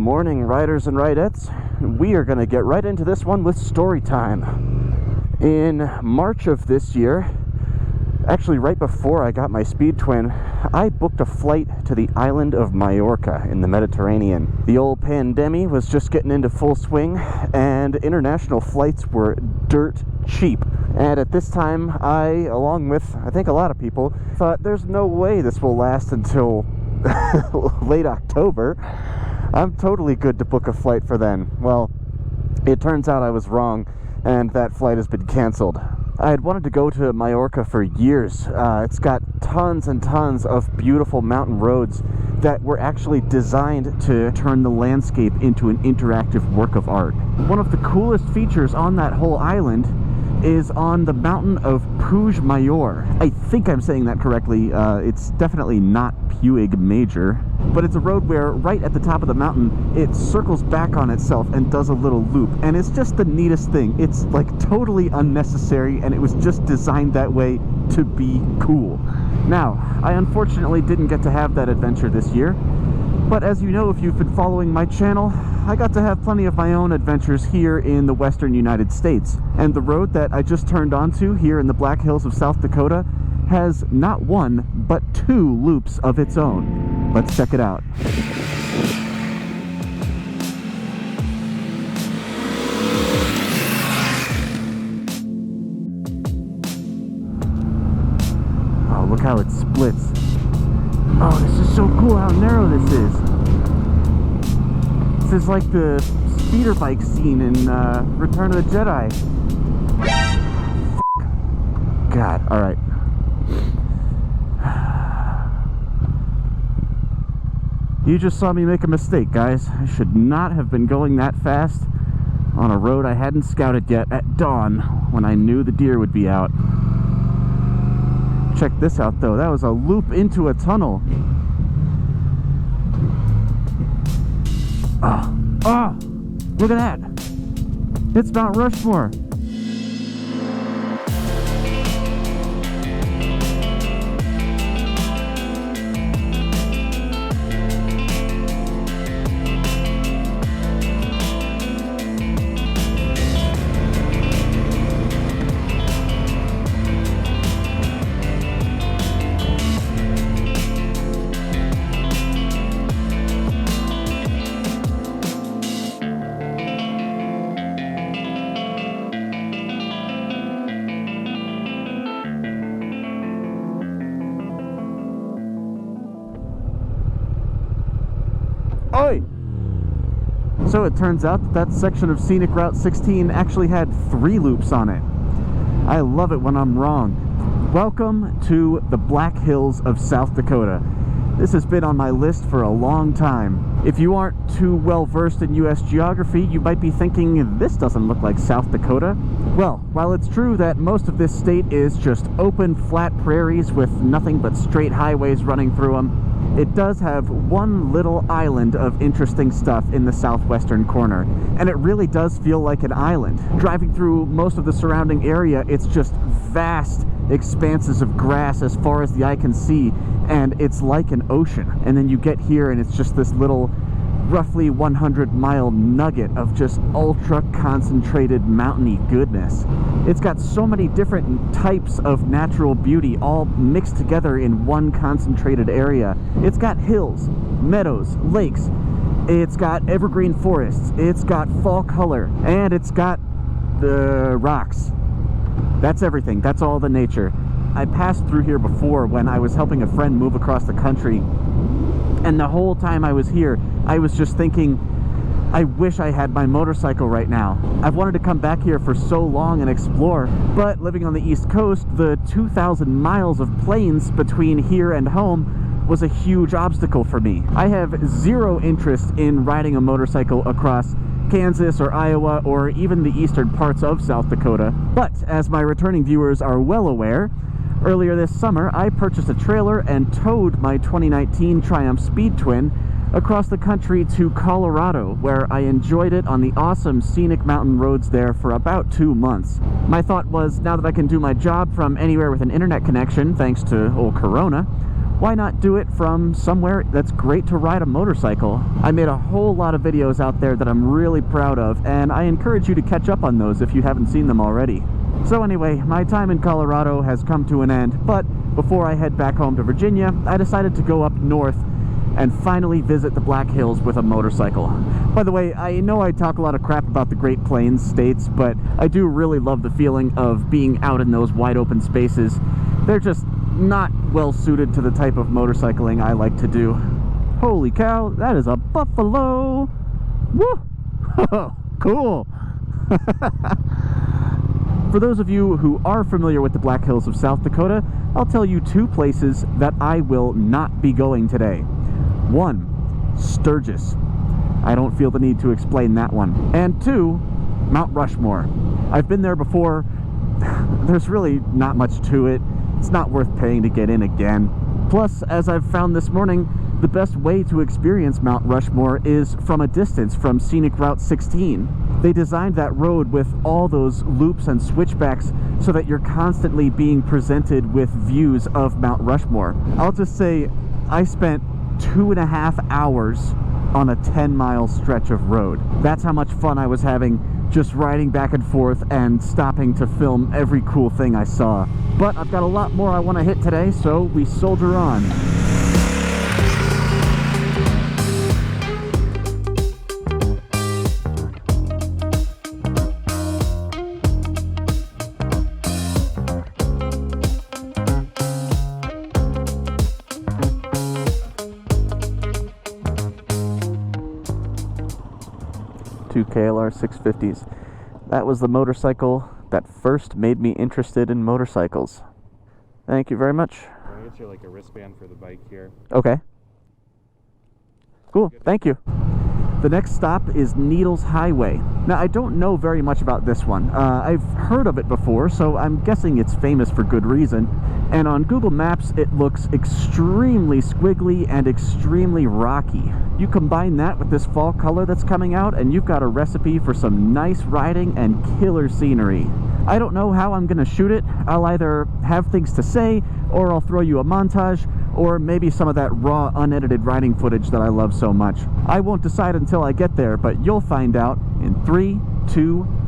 morning, riders and ridettes. We are going to get right into this one with story time. In March of this year, actually right before I got my Speed Twin, I booked a flight to the island of Majorca in the Mediterranean. The old pandemic was just getting into full swing, and international flights were dirt cheap. And at this time, I, along with I think a lot of people, thought there's no way this will last until late October. I'm totally good to book a flight for then. Well, it turns out I was wrong, and that flight has been canceled. I had wanted to go to Majorca for years. It's got tons and tons of beautiful mountain roads that were actually designed to turn the landscape into an interactive work of art. One of the coolest features on that whole island is on the mountain of Puig-Major. I think I'm saying that correctly. It's definitely not Puig Major, but it's a road where right at the top of the mountain it circles back on itself and does a little loop, and it's just the neatest thing. It's like totally unnecessary, and it was just designed that way to be cool. Now, I unfortunately didn't get to have that adventure this year, but as you know, if you've been following my channel, I got to have plenty of my own adventures here in the western United States. And the road that I just turned onto here in the Black Hills of South Dakota has not one, but 2 loops of its own. Let's check it out. Oh, look how it splits. Oh, this is so cool how narrow this is. This is like the speeder bike scene in Return of the Jedi. God, alright. You just saw me make a mistake, guys. I should not have been going that fast on a road I hadn't scouted yet at dawn when I knew the deer would be out. Check this out, though. That was a loop into a tunnel. Oh, look at that. It's Mount Rushmore. Oi! So it turns out that section of Scenic Route 16 actually had 3 loops on it. I love it when I'm wrong. Welcome to the Black Hills of South Dakota. This has been on my list for a long time. If you aren't too well versed in US geography, you might be thinking, this doesn't look like South Dakota. Well, while it's true that most of this state is just open, flat prairies with nothing but straight highways running through them, it does have one little island of interesting stuff in the southwestern corner, and it really does feel like an island. Driving through most of the surrounding area, it's just vast expanses of grass as far as the eye can see, and it's like an ocean. And then you get here and it's just this little roughly 100-mile nugget of just ultra concentrated mountainy goodness. It's got so many different types of natural beauty all mixed together in one concentrated area. It's got hills, meadows, lakes, it's got evergreen forests, it's got fall color, and it's got the rocks. That's everything. That's all the nature. I passed through here before when I was helping a friend move across the country, and the whole time I was here, I was just thinking, I wish I had my motorcycle right now. I've wanted to come back here for so long and explore, but living on the East Coast, the 2,000 miles of plains between here and home was a huge obstacle for me. I have zero interest in riding a motorcycle across Kansas or Iowa or even the eastern parts of South Dakota. But as my returning viewers are well aware, earlier this summer I purchased a trailer and towed my 2019 Triumph Speed Twin across the country to Colorado, where I enjoyed it on the awesome scenic mountain roads there for about 2 months. My thought was, now that I can do my job from anywhere with an internet connection, thanks to old Corona, why not do it from somewhere that's great to ride a motorcycle? I made a whole lot of videos out there that I'm really proud of, and I encourage you to catch up on those if you haven't seen them already. So anyway, my time in Colorado has come to an end, but before I head back home to Virginia, I decided to go up north and finally visit the Black Hills with a motorcycle. By the way, I know I talk a lot of crap about the Great Plains states, but I do really love the feeling of being out in those wide open spaces. They're just not well suited to the type of motorcycling I like to do. Holy cow, that is a buffalo! Woo! Cool! For those of you who are familiar with the Black Hills of South Dakota, I'll tell you two places that I will not be going today. One, Sturgis. I don't feel the need to explain that one. And two, Mount Rushmore. I've been there before. There's really not much to it. It's not worth paying to get in again. Plus, as I've found this morning, the best way to experience Mount Rushmore is from a distance from Scenic Route 16. They designed that road with all those loops and switchbacks so that you're constantly being presented with views of Mount Rushmore. I'll just say, I spent 2.5 hours on a 10-mile stretch of road. That's how much fun I was having just riding back and forth and stopping to film every cool thing I saw. But I've got a lot more I want to hit today, so we soldier on. Two KLR 650s. That was the motorcycle that first made me interested in motorcycles. Thank you very much. I'll get you like a wristband for the bike here. Okay. Cool, thank you. The next stop is Needles Highway. Now, I don't know very much about this one. I've heard of it before, so I'm guessing it's famous for good reason. And on Google Maps, it looks extremely squiggly and extremely rocky. You combine that with this fall color that's coming out, and you've got a recipe for some nice riding and killer scenery. I don't know how I'm gonna shoot it. I'll either have things to say, or I'll throw you a montage, or maybe some of that raw, unedited riding footage that I love so much. I won't decide until I get there, but you'll find out in 3, 2...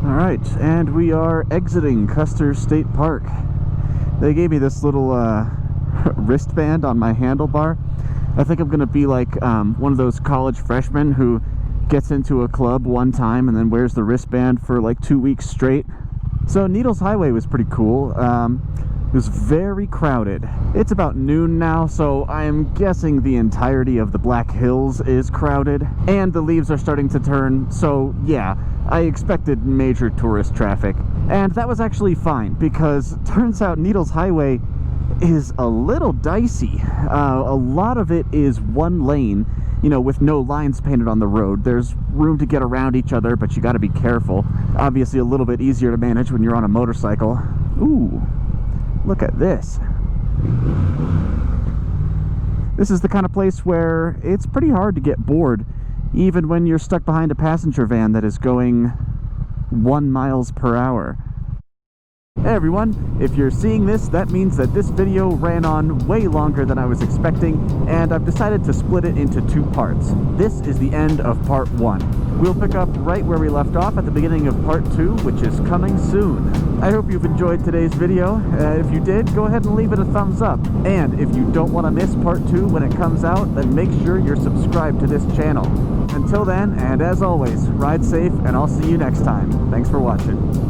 Alright, and we are exiting Custer State Park. They gave me this little wristband on my handlebar. I think I'm going to be like one of those college freshmen who gets into a club one time and then wears the wristband for like 2 weeks straight. So Needles Highway was pretty cool. It was very crowded. It's about noon now, so I'm guessing the entirety of the Black Hills is crowded. And the leaves are starting to turn, so yeah, I expected major tourist traffic. And that was actually fine, because turns out Needles Highway is a little dicey. A lot of it is one lane, you know, with no lines painted on the road. There's room to get around each other, but you got to be careful. Obviously a little bit easier to manage when you're on a motorcycle. Ooh, look at this. This is the kind of place where it's pretty hard to get bored, even when you're stuck behind a passenger van that is going 1 miles per hour. Hey everyone, if you're seeing this, that means that this video ran on way longer than I was expecting, and I've decided to split it into 2 parts. This is the end of part 1. We'll pick up right where we left off at the beginning of part 2, which is coming soon. I hope you've enjoyed today's video. If you did, go ahead and leave it a thumbs up. And if you don't want to miss part 2 when it comes out, then make sure you're subscribed to this channel. Until then, and as always, ride safe, and I'll see you next time. Thanks for watching.